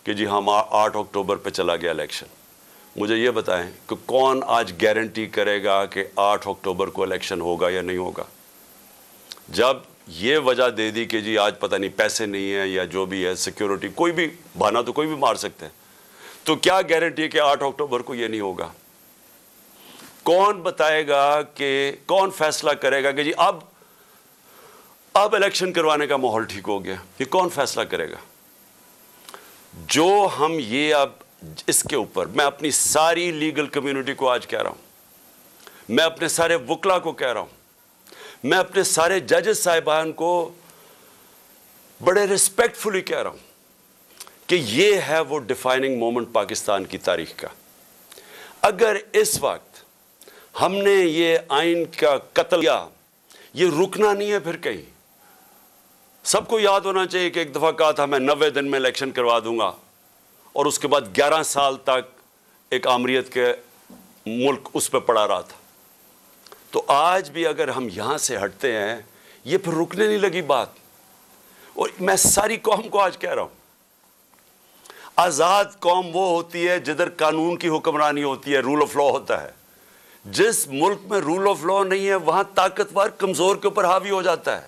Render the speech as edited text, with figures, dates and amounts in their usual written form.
कि जी हम 8 अक्टूबर पे चला गया इलेक्शन। मुझे ये बताएं कि कौन आज गारंटी करेगा कि 8 अक्टूबर को इलेक्शन होगा या नहीं होगा? जब ये वजह दे दी कि जी आज पता नहीं पैसे नहीं है या जो भी है, सिक्योरिटी, कोई भी बहाना तो कोई भी मार सकते हैं, तो क्या गारंटी है कि 8 अक्टूबर को ये नहीं होगा? कौन बताएगा कि कौन फैसला करेगा कि जी अब इलेक्शन करवाने का माहौल ठीक हो गया? ये कौन फैसला करेगा? जो हम ये अब इसके ऊपर मैं अपनी सारी लीगल कम्युनिटी को आज कह रहा हूं, मैं अपने सारे वकला को कह रहा हूं, मैं अपने सारे जजेस साहिबान को बड़े रिस्पेक्टफुली कह रहा हूं कि ये है वो डिफाइनिंग मोमेंट पाकिस्तान की तारीख का। अगर इस वक्त हमने ये आइन का कत्ल किया, ये रुकना नहीं है फिर कहीं। सबको याद होना चाहिए कि एक दफ़ा कहा था मैं 90 दिन में इलेक्शन करवा दूंगा, और उसके बाद 11 साल तक एक आमरीत के मुल्क उस पर पड़ा रहा था। तो आज भी अगर हम यहाँ से हटते हैं, ये फिर रुकने नहीं लगी बात। और मैं सारी कौम को आज कह रहा हूँ, आज़ाद कौम वो होती है जिधर कानून की हुक्मरानी होती है, रूल ऑफ लॉ होता है। जिस मुल्क में रूल ऑफ लॉ नहीं है, वहाँ ताकतवर कमज़ोर के ऊपर हावी हो जाता है।